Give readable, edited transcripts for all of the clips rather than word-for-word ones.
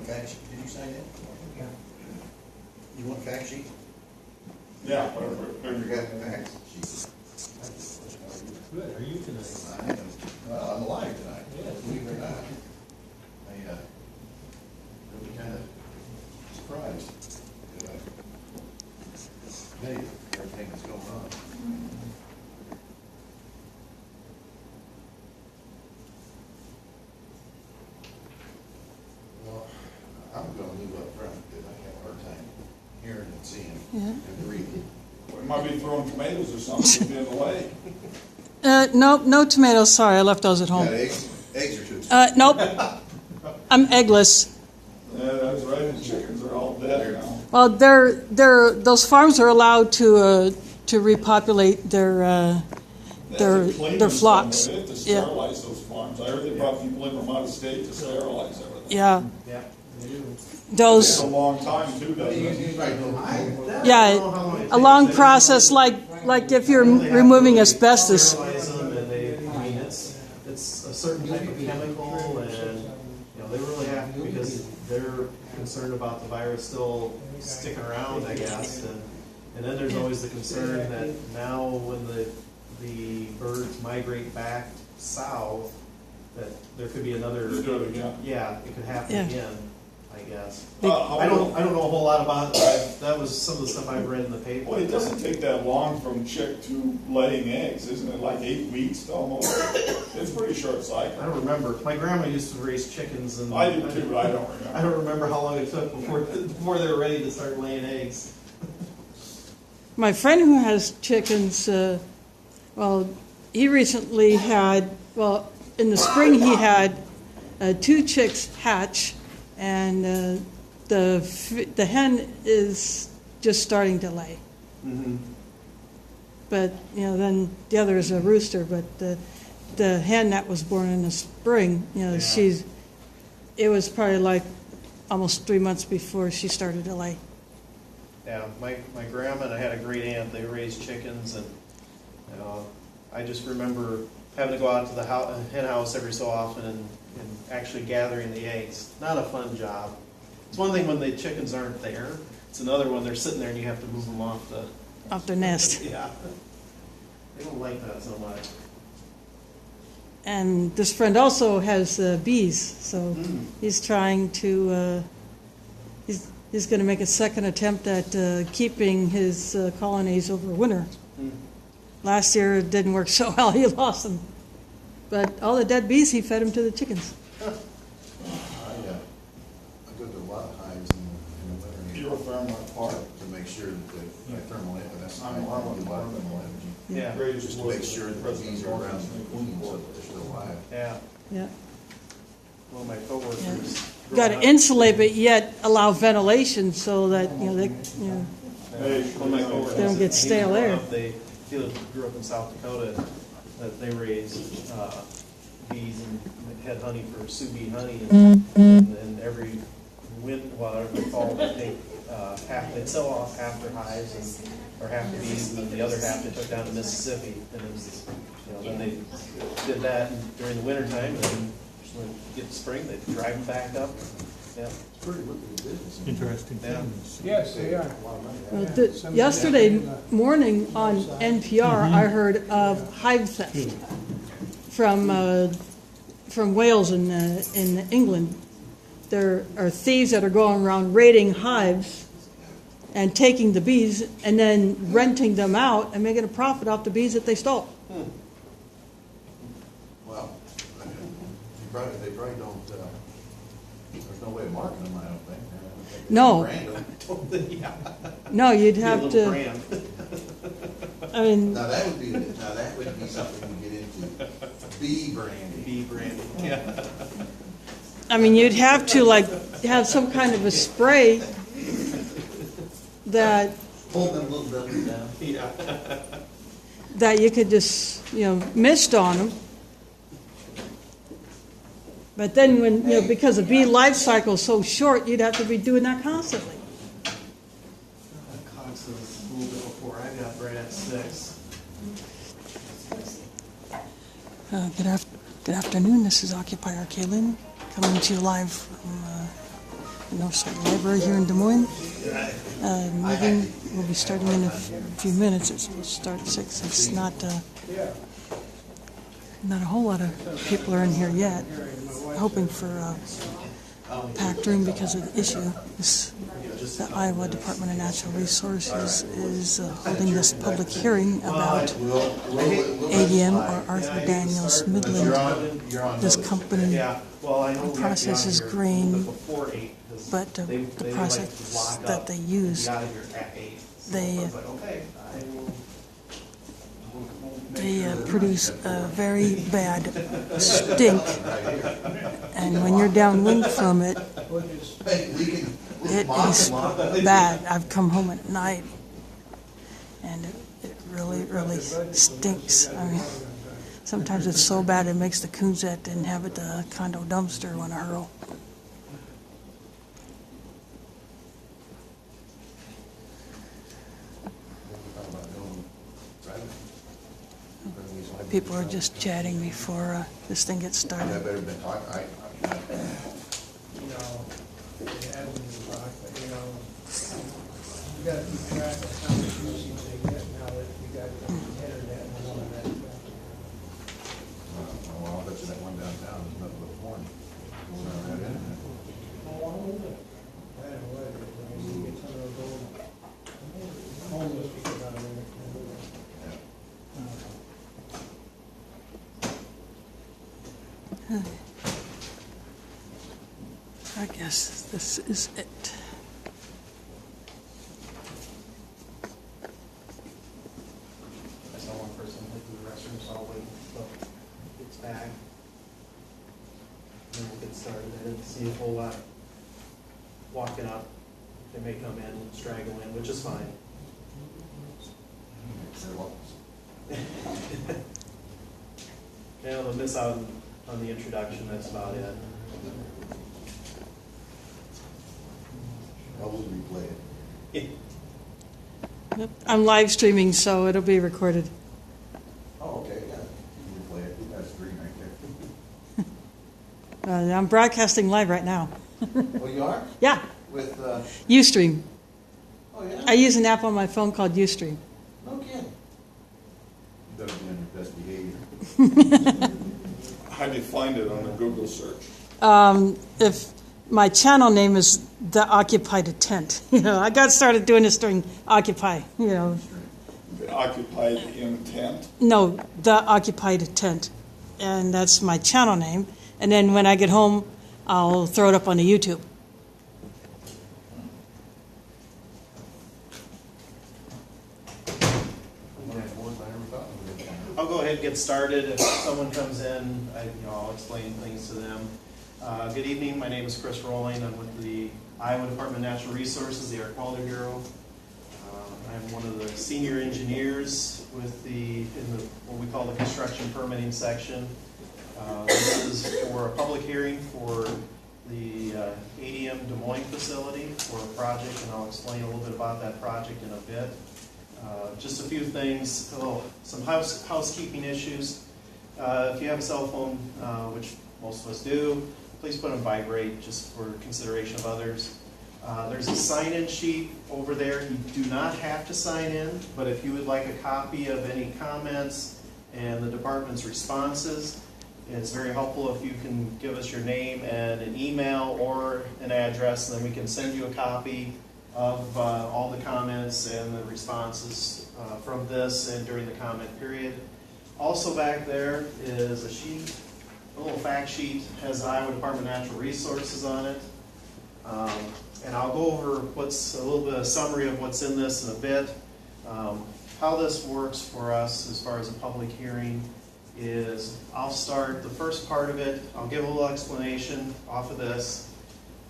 fact sheet? Did you sign that? Yeah. You want a fact sheet? Yeah, whatever you got in the fact sheet. Good, are you tonight? I am, well, I'm alive tonight, Yeah. believe it or not. I, really kind of surprised that I made everything that's going on. Well, I'm gonna move up front because I have a hard time hearing and seeing and breathing. We might be throwing tomatoes or something in the way. No tomatoes, sorry, I left those at Got home. eggs? Eggs or two? Nope, I'm eggless. Yeah, that's right, the chickens are all dead now. Well, those farms are allowed to repopulate their flocks. They have to Yeah. sterilize those farms. I heard they brought people in from out of state to sterilize everything. Yeah, Yeah, they do. It's those, a long time too, doesn't it? yeah, a long process, like if you're removing asbestos. Sterilize them and it's a certain type of chemical and, they really have to because they're concerned about the virus still sticking around, I guess. And then there's always the concern that now when the birds migrate back south, that there could be another. Just do it again. Yeah, it could happen Yeah. again, I guess. How I don't know a whole lot about it. That was some of the stuff I've read in the paper. Well, it doesn't take that long from chick to laying eggs, isn't it? Like 8 weeks almost. It's a pretty short I cycle. don't remember. My grandma used to raise chickens, and I do too, I don't remember. I don't remember how long it took before they were ready to start laying eggs. My friend who has chickens, he recently had, in the spring he had 2 chicks hatch, and the hen is just starting to lay. Mm-hmm. But then the other is a rooster. But the hen that was born in the spring, Yeah. it was probably like almost 3 months before she started to lay. Yeah, my grandma and I had a great aunt. They raised chickens, and I just remember having to go out to the hen house every so often and actually gathering the eggs. Not a fun job. It's one thing when the chickens aren't there. It's another when they're sitting there and you have to move them off Their nest. Yeah. They don't like that so much. And this friend also has bees, so he's trying to. He's going to make a second attempt at keeping his colonies over winter. Last year it didn't work so well; he lost them. But all the dead bees, he fed them to the chickens. I go to a lot of hives in the winter. You're a thermal part. To make sure that my thermal that's I'm a lot of thermal energy. Yeah. Just to make sure that the bees are around the queen so that they're still alive. Yeah. Yeah, One of my coworkers. got to insulate, but yet allow ventilation so that Hey, One of my coworkers. They don't get stale air. He grew up in South Dakota. That they raised bees and had honey for sous vide honey, and every every fall they take they'd sell off half their hives or half the bees, and then the other half they took down to Mississippi, and it was, then they did that during the winter time, and then when you get to spring they drive them back up. Yeah. It's pretty lucrative business. Interesting Yeah. things. Yes, they are. yesterday morning on NPR, I heard of hive theft from Wales in England. There are thieves that are going around raiding hives and taking the bees and then renting them out and making a profit off the bees that they stole. Well, they probably don't, there's no way of marketing them, I don't think. No. Brand them. Yeah. No, you'd Be a have little to. brand. I mean, Now that would be something we get into. Bee branding. Bee branding. Yeah. I mean, you'd have to have some kind of a spray that Hold them little bellies down. Yeah. that you could just mist on them. But then when because the bee life cycle is so short, you'd have to be doing that constantly. Cox is a little bit before I got Brad at 6. Good afternoon. This is Occupier Kaylin coming to you live from North Side Library here in Des Moines. Meeting will be starting in a few minutes. It's supposed to start at 6. It's not a whole lot of people are in here yet. Hoping for a packed room because of the issue. The Iowa Department of Natural Resources is holding this public hearing about ADM or Arthur Daniels Midland. This company processes grain, but the process that they use, they produce a very bad stink, and when you're downwind from it, it is bad. I've come home at night, and it really, really stinks. I mean, sometimes it's so bad it makes the coons that inhabit the condo dumpster want to hurl. People are just chatting before this thing gets I started. better been talking, You know, they had them in the box, but you know, you gotta keep track of how much usage they get now that you got internet and all of that stuff. well, I'll bet you that one downtown is nothing but porn. So, that internet. Oh, I don't know. I don't know what it is, I mean, you get some of those old homeless people out there. I guess this is it. I saw one person hit the restroom, so I'll wait until it's back. Then we'll get started. I didn't see a whole lot walking up. They may come in, straggle in, which is fine. Yeah, they'll miss out on the introduction, that's about it. I'll just replay it. Yep. I'm live streaming, so it'll be recorded. Oh, okay, yeah. You replay it, that's green right there. I'm broadcasting live right now. Oh, you are? Yeah, With, Ustream. oh, yeah? I use an app on my phone called Ustream. No kidding. You better be on your best behavior. How do you find it on the Google search? If my channel name is The Occupied Tent, I got started doing this during Occupy, The occupied intent? No, The Occupied Tent, and that's my channel name. And then when I get home, I'll throw it up on the YouTube. I'll go ahead and get started. If someone comes in, I'll explain things to them. Good evening, my name is Chris Rowling. I'm with the Iowa Department of Natural Resources, the Air Quality Bureau. I'm one of the senior engineers with what we call the construction permitting section. This is for a public hearing for the ADM Des Moines facility for a project, and I'll explain a little bit about that project in a bit. Just a few things, some housekeeping issues. If you have a cell phone, which most of us do, please put on vibrate just for consideration of others. There's a sign-in sheet over there. You do not have to sign in, but if you would like a copy of any comments and the department's responses, it's very helpful if you can give us your name and an email or an address, and then we can send you a copy of all the comments and the responses from this and during the comment period. Also back there is a sheet, a little fact sheet, has Iowa Department of Natural Resources on it. And I'll go over a little bit of summary of what's in this in a bit. How this works for us as far as a public hearing is I'll start the first part of it. I'll give a little explanation off of this.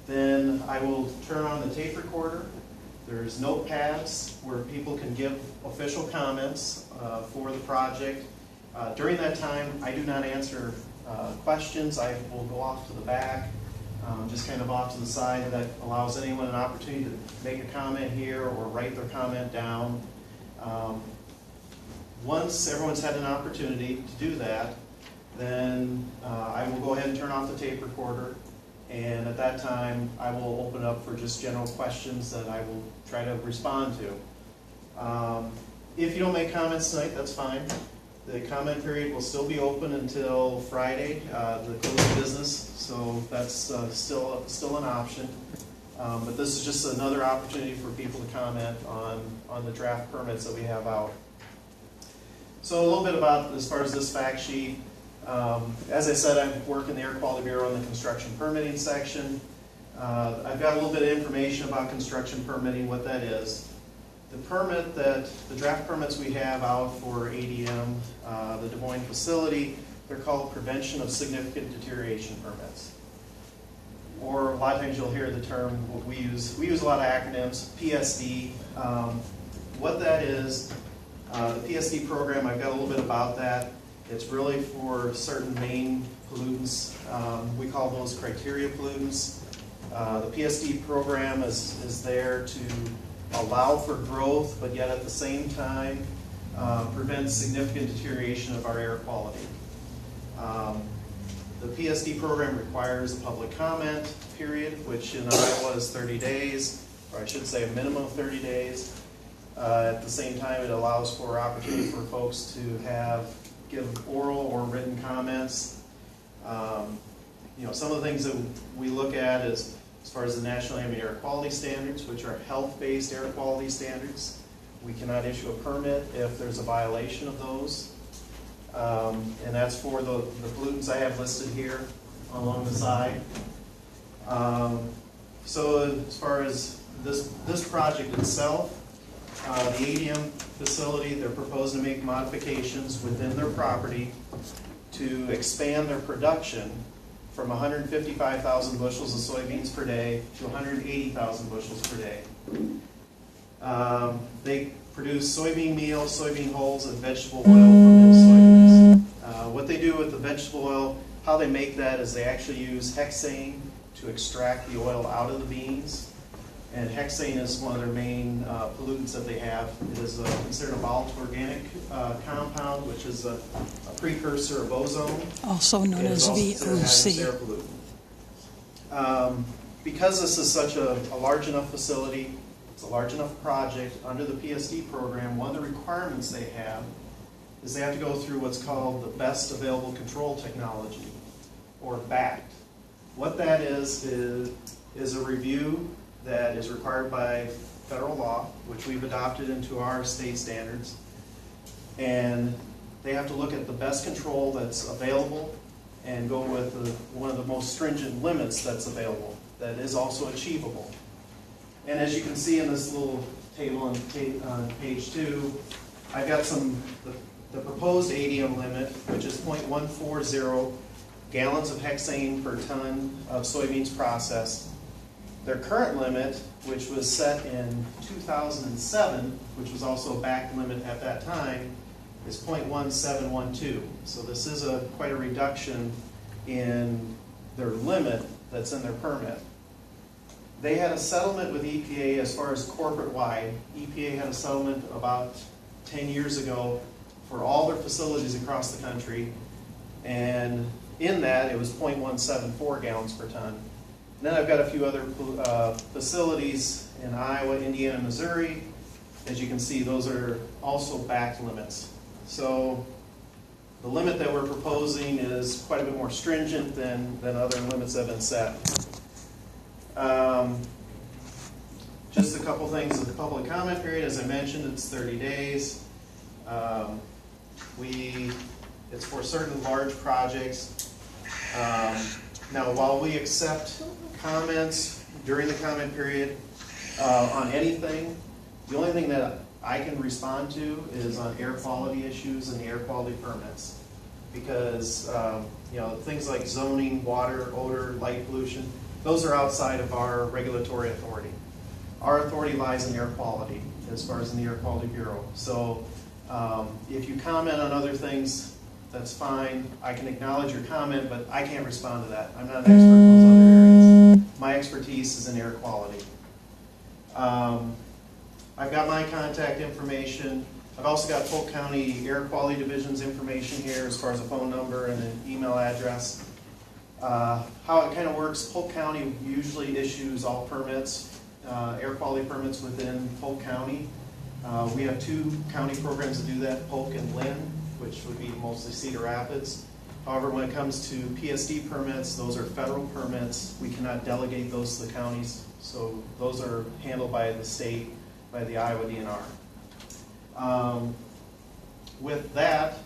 Then I will turn on the tape recorder. There's notepads where people can give official comments for the project. During that time, I do not answer questions. I will go off to the back, just kind of off to the side. That allows anyone an opportunity to make a comment here or write their comment down. Once everyone's had an opportunity to do that, then I will go ahead and turn off the tape recorder. And at that time, I will open up for just general questions that I will try to respond to. If you don't make comments tonight, that's fine. The comment period will still be open until Friday, the close of business, so that's still an option. But this is just another opportunity for people to comment on the draft permits that we have out. So a little bit about, as far as this fact sheet, as I said, I work in the Air Quality Bureau in the construction permitting section. I've got a little bit of information about construction permitting, what that is. The draft permits we have out for ADM, the Des Moines facility, they're called Prevention of Significant Deterioration permits. Or a lot of times you'll hear the term, we use a lot of acronyms, PSD. What that is, the PSD program, I've got a little bit about that. It's really for certain main pollutants. We call those criteria pollutants. The PSD program is there to allow for growth, but yet at the same time prevent significant deterioration of our air quality. The PSD program requires a public comment period, which in Iowa is 30 days, or I should say a minimum of 30 days. At the same time, it allows for opportunity for folks to give oral or written comments. Some of the things that we look at is, as far as the National Ambient Air Quality Standards, which are health-based air quality standards. We cannot issue a permit if there's a violation of those. And that's for the pollutants I have listed here along the side. So as far as this project itself, the ADM facility, they're proposing to make modifications within their property to expand their production from 155,000 bushels of soybeans per day to 180,000 bushels per day. They produce soybean meal, soybean hulls, and vegetable oil from those soybeans. What they do with the vegetable oil, how they make that is they actually use hexane to extract the oil out of the beans. And hexane is one of their main pollutants that they have. It is considered a volatile organic compound, which is a precursor of ozone. Also known It is as also considered a hazardous air VOC. pollutant. Because this is such a large enough facility, it's a large enough project, under the PSD program, one of the requirements they have is they have to go through what's called the Best Available Control Technology, or BACT. What that is a review that is required by federal law, which we've adopted into our state standards. And they have to look at the best control that's available and go with one of the most stringent limits that's available, that is also achievable. And as you can see in this little table on page 2, I've got the proposed ADM limit, which is 0.140 gallons of hexane per ton of soybeans processed. Their current limit, which was set in 2007, which was also a back limit at that time, is 0.1712. So this is quite a reduction in their limit that's in their permit. They had a settlement with EPA as far as corporate-wide. EPA had a settlement about 10 years ago for all their facilities across the country, and in that it was 0.174 gallons per ton. And then I've got a few other facilities in Iowa, Indiana, Missouri. As you can see, those are also back limits. So the limit that we're proposing is quite a bit more stringent than other limits that have been set. Just a couple things with the public comment period. As I mentioned, it's 30 days. It's for certain large projects. Now, while we accept comments during the comment period on anything, the only thing that I can respond to is on air quality issues and the air quality permits. Because things like zoning, water, odor, light pollution, those are outside of our regulatory authority. Our authority lies in air quality, as far as in the Air Quality Bureau. So if you comment on other things, that's fine. I can acknowledge your comment, but I can't respond to that. I'm not an expert in those other areas. My expertise is in air quality. I've got my contact information. I've also got Polk County Air Quality Division's information here as far as a phone number and an email address. How it kind of works, Polk County usually issues all permits, air quality permits within Polk County. We have 2 county programs that do that, Polk and Lynn, which would be mostly Cedar Rapids. However, when it comes to PSD permits, those are federal permits. We cannot delegate those to the counties, so those are handled by the state, by the Iowa DNR. With that,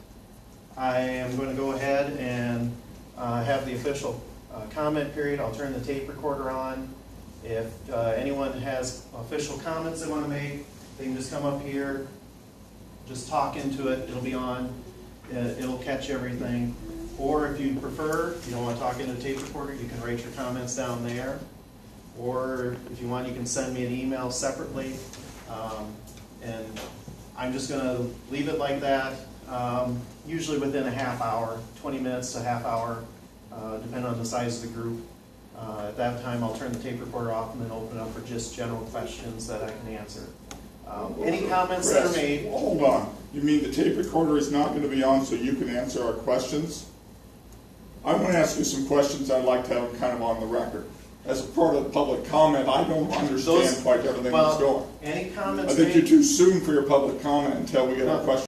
I am going to go ahead and have the official comment period. I'll turn the tape recorder on. If anyone has official comments they want to make, they can just come up here, just talk into it, it'll be on, it'll catch everything. Or if you prefer, if you don't want to talk into the tape recorder, you can write your comments down there. Or if you want, you can send me an email separately. And I'm just going to leave it like that, usually within a half hour, 20 minutes to a half hour, depending on the size of the group. At that time, I'll turn the tape recorder off and then open it up for just general questions that I can answer. Any comments that are made? Hold on. You mean the tape recorder is not going to be on so you can answer our questions? I want to ask you some questions I'd like to have kind of on the record. As a part of the public comment, I don't understand quite everything that's going. Any I comments think made? you're too soon for your public comment until we get our questions.